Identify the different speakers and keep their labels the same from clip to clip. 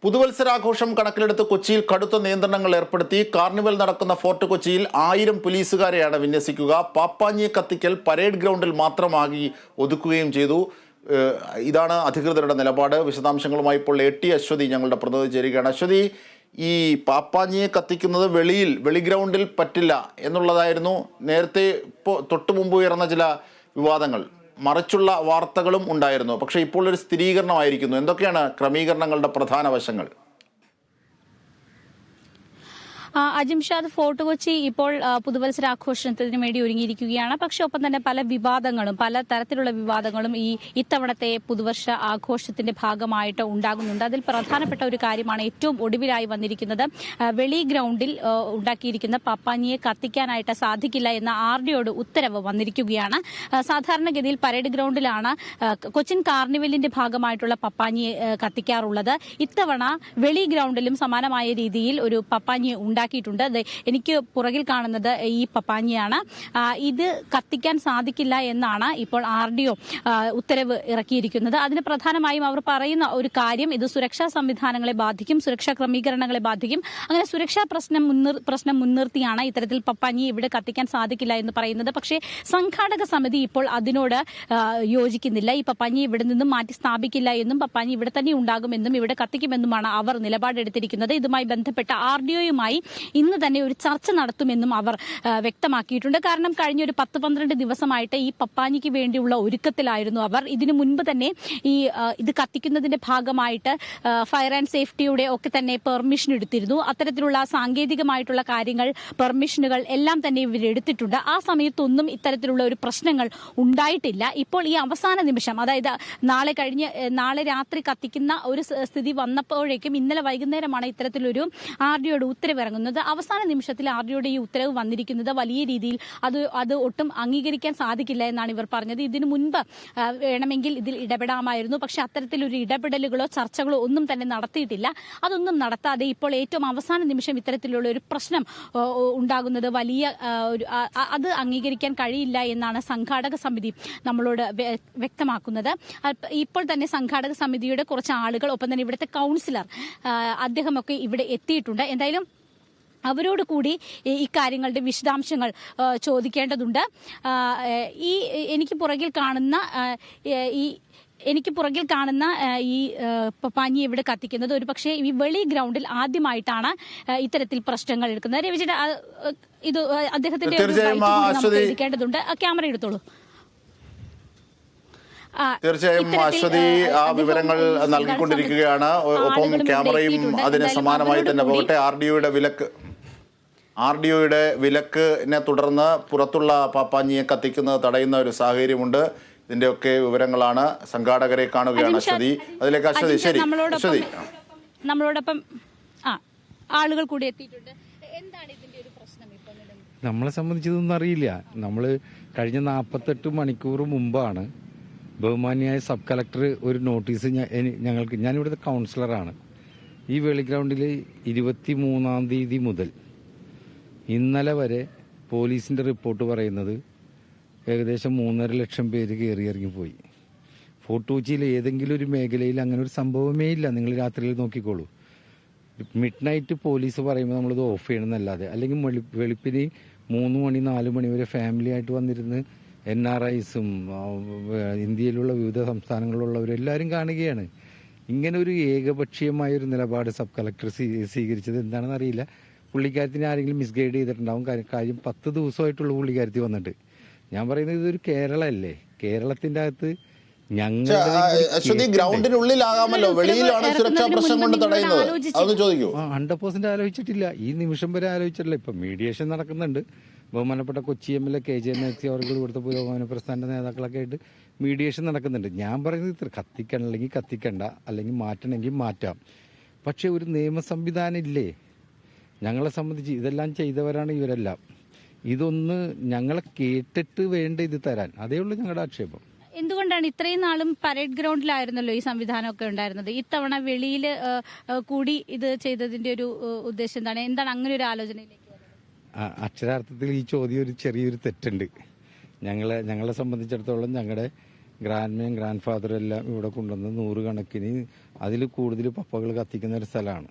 Speaker 1: പുതുവത്സരാഘോഷം കണക്കിലെടുത്ത് കൊച്ചിയിൽ കടുത്ത നിയന്ത്രണങ്ങൾ ഏർപ്പെടുത്തി. കാർണിവൽ നടക്കുന്ന ഫോർട്ട് കൊച്ചിയിൽ 1000 പോലീസുകാരെയാണ് വിന്യസിക്കുക. പാപ്പാഞ്ഞിയെ കത്തിക്കൽ പരേഡ് ഗ്രൗണ്ടിൽ മാത്രമാക്കി ഒതുക്കുകയും ചെയ്തു. ഇതാണ് അധികൃതരുടെ നിലപാട്. വിശദാംശങ്ങളുമായി ഇപ്പോൾ AT അശ്വതി ഞങ്ങളുടെ പ്രതിനിധി ചേരുകയാണ്. അശ്വതി, ഈ പാപ്പാഞ്ഞിയെ കത്തിക്കുന്നത് വെളി ഗ്രൗണ്ടിൽ പറ്റില്ല എന്നുള്ളതായിരുന്നു നേരത്തെ തൊട്ടു മുമ്പ് ഉയർന്ന ചില വിവാദങ്ങൾ. മറിച്ചുള്ള വാർത്തകളും ഉണ്ടായിരുന്നു. പക്ഷേ ഇപ്പോൾ ഒരു സ്ഥിരീകരണമായിരിക്കുന്നു. എന്തൊക്കെയാണ് ക്രമീകരണങ്ങളുടെ പ്രധാന വശങ്ങൾ?
Speaker 2: അജിംഷാദ്, ഫോർട്ട് കൊച്ചി ഇപ്പോൾ പുതുവത്സരാഘോഷത്തിന് വേണ്ടി ഒരുങ്ങിയിരിക്കുകയാണ്. പക്ഷെ ഒപ്പം തന്നെ പല തരത്തിലുള്ള വിവാദങ്ങളും ഇത്തവണത്തെ പുതുവർഷ ആഘോഷത്തിന്റെ ഭാഗമായിട്ട് ഉണ്ടാകുന്നുണ്ട്. അതിൽ പ്രധാനപ്പെട്ട ഒരു കാര്യമാണ് ഏറ്റവും ഒടുവിലായി വന്നിരിക്കുന്നത്. വെളി ഗ്രൗണ്ടിൽ ഉണ്ടാക്കിയിരിക്കുന്ന പാപ്പാഞ്ഞിയെ കത്തിക്കാനായിട്ട് സാധിക്കില്ല എന്ന RDOയുടെ ഉത്തരവ് വന്നിരിക്കുകയാണ്. സാധാരണഗതിയിൽ പരേഡ് ഗ്രൗണ്ടിലാണ് കൊച്ചിൻ കാർണിവലിന്റെ ഭാഗമായിട്ടുള്ള പപ്പാഞ്ഞിയെ കത്തിക്കാറുള്ളത്. ഇത്തവണ വെളി ഗ്രൗണ്ടിലും സമാനമായ രീതിയിൽ ഒരു പപ്പാഞ്ഞിയെ ഉണ്ടാക്കിയിട്ടുണ്ട്. എനിക്ക് പുറകിൽ കാണുന്നത് ഈ പപ്പാഞ്ഞിയാണ്. ഇത് കത്തിക്കാൻ സാധിക്കില്ല എന്നാണ് ഇപ്പോൾ RDO ഉത്തരവ് ഇറക്കിയിരിക്കുന്നത്. അതിന് പ്രധാനമായും അവർ പറയുന്ന ഒരു കാര്യം, ഇത് സുരക്ഷാ സംവിധാനങ്ങളെ ബാധിക്കും, സുരക്ഷാ ക്രമീകരണങ്ങളെ ബാധിക്കും. അങ്ങനെ സുരക്ഷാ പ്രശ്നം മുൻനിർത്തിയാണ് ഇത്തരത്തിൽ പപ്പാഞ്ഞി ഇവിടെ കത്തിക്കാൻ സാധിക്കില്ല എന്ന് പറയുന്നത്. പക്ഷേ സംഘാടക സമിതി ഇപ്പോൾ അതിനോട് യോജിക്കുന്നില്ല. ഈ പപ്പാഞ്ഞി ഇവിടെ നിന്നും മാറ്റി സ്ഥാപിക്കില്ല എന്നും പപ്പാഞ്ഞി ഇവിടെ തന്നെ ഉണ്ടാകുമെന്നും ഇവിടെ കത്തിക്കുമെന്നുമാണ് അവർ നിലപാടെടുത്തിരിക്കുന്നത്. ഇതുമായി ബന്ധപ്പെട്ട RDOയുമായി ഇന്ന് തന്നെ ഒരു ചർച്ച നടത്തുമെന്നും അവർ വ്യക്തമാക്കിയിട്ടുണ്ട്. കാരണം കഴിഞ്ഞ ഒരു 10-12 ദിവസമായിട്ട് ഈ പപ്പാഞ്ഞിക്ക് വേണ്ടിയുള്ള ഒരുക്കത്തിലായിരുന്നു അവർ. ഇതിനു മുൻപ് തന്നെ ഇത് കത്തിക്കുന്നതിന്റെ ഭാഗമായിട്ട് ഫയർ ആൻഡ് സേഫ്റ്റിയുടെ ഒക്കെ തന്നെ പെർമിഷൻ എടുത്തിരുന്നു. അത്തരത്തിലുള്ള സാങ്കേതികമായിട്ടുള്ള കാര്യങ്ങൾ, പെർമിഷനുകൾ എല്ലാം തന്നെ ഇവരെടുത്തിട്ടുണ്ട്. ആ സമയത്തൊന്നും ഇത്തരത്തിലുള്ള ഒരു പ്രശ്നങ്ങൾ ഉണ്ടായിട്ടില്ല. ഇപ്പോൾ ഈ അവസാന നിമിഷം, അതായത് നാളെ രാത്രി കത്തിക്കുന്ന ഒരു സ്ഥിതി വന്നപ്പോഴേക്കും ഇന്നലെ വൈകുന്നേരമാണ് ഇത്തരത്തിലൊരു RDOയുടെ ഉത്തരവ് ഇറങ്ങുന്നത്. അവസാന നിമിഷത്തിൽ RDOയുടെ ഈ ഉത്തരവ് വന്നിരിക്കുന്നത് വലിയ രീതിയിൽ അത് ഒട്ടും അംഗീകരിക്കാൻ സാധിക്കില്ല എന്നാണ് ഇവർ പറഞ്ഞത്. ഇതിനു മുൻപ് വേണമെങ്കിൽ ഇതിൽ ഇടപെടാമായിരുന്നു. പക്ഷെ അത്തരത്തിലൊരു ഇടപെടലുകളോ ചർച്ചകളോ ഒന്നും തന്നെ നടത്തിയിട്ടില്ല. അതൊന്നും നടത്താതെ ഇപ്പോൾ ഏറ്റവും അവസാന നിമിഷം ഇത്തരത്തിലുള്ള ഒരു പ്രശ്നം ഉണ്ടാകുന്നത് അത് അംഗീകരിക്കാൻ കഴിയില്ല എന്നാണ് സംഘാടക സമിതി നമ്മളോട് വ്യക്തമാക്കുന്നത്. ഇപ്പോൾ തന്നെ സംഘാടക സമിതിയുടെ കുറച്ച് ആളുകൾ, ഒപ്പം തന്നെ ഇവിടുത്തെ കൗൺസിലർ അദ്ദേഹമൊക്കെ ഇവിടെ എത്തിയിട്ടുണ്ട്. എന്തായാലും അവരോട് കൂടി ഇക്കാര്യങ്ങളുടെ വിശദാംശങ്ങൾ ചോദിക്കേണ്ടതുണ്ട്. എനിക്ക് പുറകിൽ കാണുന്ന ഈ പപ്പാഞ്ഞി ഇവിടെ കത്തിക്കുന്നത് ഒരു പക്ഷേ ഈ വെളി ഗ്രൗണ്ടിൽ ആദ്യമായിട്ടാണ് ഇത്തരത്തിൽ പ്രശ്നങ്ങൾ എടുക്കുന്നത്. രവിചേട്ട, ഇത് അദ്ദേഹത്തിന്റെ ചോദിക്കേണ്ടതുണ്ട്. ക്യാമറ എടുത്തോളൂ.
Speaker 1: തീർച്ചയായും അശ്വതി ആ വിവരങ്ങൾ നൽകിക്കൊണ്ടിരിക്കുകയാണ്. ഒപ്പം ക്യാമറയും അതിന് സമാനമായി തന്നെ പോകട്ടെ. RDOയുടെ വിലക്കിനെ തുടർന്ന് പുറത്തുള്ള പാപ്പാഞ്ഞിയെ കത്തിക്കുന്നത് തടയുന്ന ഒരു സാഹചര്യമുണ്ട്. ഇതിന്റെയൊക്കെ വിവരങ്ങളാണ്. സംഘാടകരെ കാണുകയാണ് അശ്വതി. അതിലേക്ക് അശ്വതി. ശരി അശ്വതി,
Speaker 2: നമ്മളോടൊപ്പം ആളുകൾ കൂടി എത്തിയിട്ടുണ്ട്. എന്താണ് ഇതിന്റെ ഒരു പ്രശ്നം?
Speaker 3: നമ്മളെ സംബന്ധിച്ച് ഇതൊന്നും അറിയില്ല. നമ്മൾ കഴിഞ്ഞ 48 മണിക്കൂർ മുമ്പാണ് ബഹുമാന്യായ സബ് കളക്ടർ ഒരു നോട്ടീസ് ഞാനിവിടുത്തെ കൗൺസിലറാണ്. ഈ വെളി ഗ്രൗണ്ടിൽ 23-ാം തീയതി മുതൽ ഇന്നലെ വരെ പോലീസിന്റെ റിപ്പോർട്ട് പറയുന്നത് ഏകദേശം 3.5 ലക്ഷം പേര് കയറിയിറങ്ങിപ്പോയി. ഫോർട്ട് കൊച്ചിയിൽ ഏതെങ്കിലും ഒരു മേഖലയിൽ അങ്ങനെ ഒരു സംഭവമേ ഇല്ല. നിങ്ങൾ രാത്രിയിൽ നോക്കിക്കോളൂ. മിഡ് നൈറ്റ് പോലീസ് പറയുമ്പോൾ നമ്മളിത് ഓഫ് ചെയ്യണമെന്നല്ലാതെ, അല്ലെങ്കിൽ വെളുപ്പിന് 3 മണി 4 മണി വരെ ഫാമിലി ആയിട്ട് വന്നിരുന്ന് NRIസും ഇന്ത്യയിലുള്ള വിവിധ സംസ്ഥാനങ്ങളിലുള്ളവരും എല്ലാവരും കാണുകയാണ്. ഇങ്ങനെ ഒരു ഏകപക്ഷീയമായ ഒരു നിലപാട് സബ് കളക്ടർ സ്വീകരിച്ചത് എന്താണെന്ന് അറിയില്ല. പുള്ളിക്കാരത്തിനെ ആരെങ്കിലും മിസ്ഗൈഡ് ചെയ്തിട്ടുണ്ടാവും. കാര്യം 10 ദിവസമായിട്ടുള്ള പുള്ളിക്കാരത്തി വന്നിട്ട്. ഞാൻ പറയുന്നത് ഇതൊരു കേരളമല്ലേ, കേരളത്തിന്റെ അകത്ത്
Speaker 1: ഗ്രൗണ്ടിനുള്ളിലാകാമല്ലോ, വെളിയിലാണ് സുരക്ഷാ പ്രശ്നം കൊണ്ട് തടയുന്നത്.
Speaker 3: 100% ആലോചിച്ചിട്ടില്ല. ഈ നിമിഷം വരെ ആലോചിച്ചിട്ടില്ല. ഇപ്പൊ മീഡിയേഷൻ നടക്കുന്നുണ്ട്. ബഹുമാനപ്പെട്ട കൊച്ചി MLA KJ Maxi അവർ ഇവിടുത്തെ പുരോഗമന പ്രസ്ഥാനത്തിന്റെ നേതാക്കളൊക്കെ ആയിട്ട് മീഡിയേഷൻ നടക്കുന്നുണ്ട്. ഞാൻ പറയുന്നത് ഇത്ര കത്തിക്കണമെങ്കിൽ കത്തിക്കണ്ട, അല്ലെങ്കിൽ മാറ്റണമെങ്കിൽ മാറ്റാം. പക്ഷെ ഒരു നിയമ സംവിധാനം ഇല്ലേ? ഞങ്ങളെ സംബന്ധിച്ച് ഇതെല്ലാം ചെയ്തവരാണ് ഇവരെല്ലാം. ഇതൊന്ന് ഞങ്ങളെ കേട്ടിട്ട് വേണ്ട ഇത് തരാൻ. അതേ ഉള്ളൂ ഞങ്ങളുടെ ആക്ഷേപം.
Speaker 2: എന്തുകൊണ്ടാണ് ഇത്രയും നാളും പരേഡ് ഗ്രൗണ്ടിലായിരുന്നല്ലോ ഈ സംവിധാനമൊക്കെ ഉണ്ടായിരുന്നത്, ഇത്തവണ വെളിയിൽ കൂടി ഇത് ചെയ്തതിന്റെ ഒരു ഉദ്ദേശം എന്താണ് അങ്ങനെ ഒരു ആലോചനയിലേക്ക്?
Speaker 3: അക്ഷരാർത്ഥത്തിൽ ഈ ചോദ്യം ഒരു ചെറിയൊരു തെറ്റുണ്ട്. ഞങ്ങളെ സംബന്ധിച്ചിടത്തോളം ഞങ്ങളുടെ ഗ്രാൻഡ് ഗ്രാൻഡ് ഫാദറും എല്ലാം ഇവിടെ കൊണ്ടുവന്ന് 100 കണക്കിന് അതിൽ കൂടുതൽ പപ്പകൾ കത്തിക്കുന്ന ഒരു സ്ഥലമാണ്.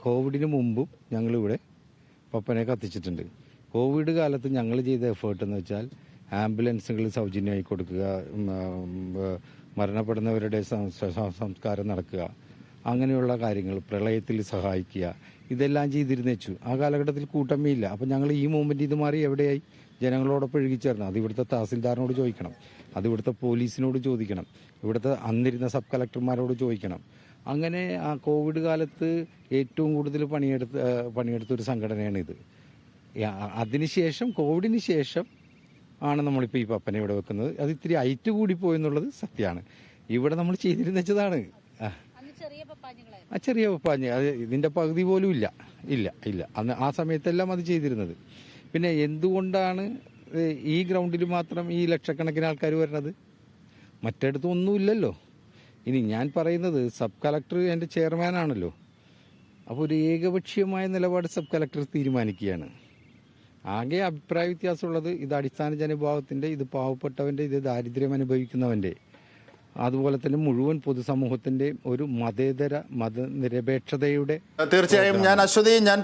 Speaker 3: കോവിഡിന് മുമ്പും ഞങ്ങളിവിടെ പപ്പനെ കത്തിച്ചിട്ടുണ്ട്. കോവിഡ് കാലത്ത് ഞങ്ങൾ ചെയ്ത എഫേർട്ട് എന്ന് വെച്ചാൽ ആംബുലൻസുകൾ സൗജന്യമായി കൊടുക്കുക, മരണപ്പെടുന്നവരുടെ സംസ്കാരം നടക്കുക, അങ്ങനെയുള്ള കാര്യങ്ങൾ, പ്രളയത്തിൽ സഹായിക്കുക, ഇതെല്ലാം ചെയ്തിരുന്നു വെച്ചു. ആ കാലഘട്ടത്തിൽ കൂട്ടമേയില്ല. അപ്പം ഞങ്ങൾ ഈ മൂവ്മെൻറ്റ് ഇത് മാറി എവിടെയായി? ജനങ്ങളോടൊപ്പം ഇഴുകിച്ചേർന്നു. അത് ഇവിടുത്തെ തഹസിൽദാറിനോട് ചോദിക്കണം, അത് ഇവിടുത്തെ പോലീസിനോട് ചോദിക്കണം, ഇവിടുത്തെ അന്നിരുന്ന സബ് കളക്ടർമാരോട് ചോദിക്കണം. അങ്ങനെ ആ കോവിഡ് കാലത്ത് ഏറ്റവും കൂടുതൽ പണിയെടുത്ത ഒരു സംഘടനയാണ് ഇത്. അതിനുശേഷം കോവിഡിന് ശേഷം ആണ് നമ്മളിപ്പോൾ ഈ പപ്പനെ ഇവിടെ വെക്കുന്നത്. അത് ഇത്തിരി ഹൈറ്റ് കൂടിപ്പോയെന്നുള്ളത് സത്യമാണ്. ഇവിടെ നമ്മൾ ചെയ്തിരുന്ന വെച്ചതാണ് ആ ചെറിയ പപ്പാഞ്ഞ്. അത് ഇതിൻ്റെ പകുതി പോലും ഇല്ല അന്ന് ആ സമയത്തെല്ലാം അത് ചെയ്തിരുന്നത്. പിന്നെ എന്തുകൊണ്ടാണ് ഈ ഗ്രൗണ്ടിൽ മാത്രം ഈ ലക്ഷക്കണക്കിന് ആൾക്കാർ വരുന്നത്? മറ്റിടത്തും ഒന്നുമില്ലല്ലോ. ഇനി ഞാൻ പറയുന്നത് സബ് കളക്ടർ എൻ്റെ ചെയർമാനാണല്ലോ. അപ്പോൾ ഒരു ഏകപക്ഷീയമായ നിലപാട് സബ് കളക്ടർ തീരുമാനിക്കുകയാണ്. ആകെ അഭിപ്രായ വ്യത്യാസമുള്ളത് ഇത് അടിസ്ഥാന ജനവിഭാഗത്തിൻ്റെ, ഇത് പാവപ്പെട്ടവൻ്റെ, ഇത് ദാരിദ്ര്യം അനുഭവിക്കുന്നവൻ്റെ, അതുപോലെ തന്നെ മുഴുവൻ പൊതുസമൂഹത്തിൻ്റെ ഒരു മതനിരപേക്ഷതയുടെ.
Speaker 1: തീർച്ചയായും ഞാൻ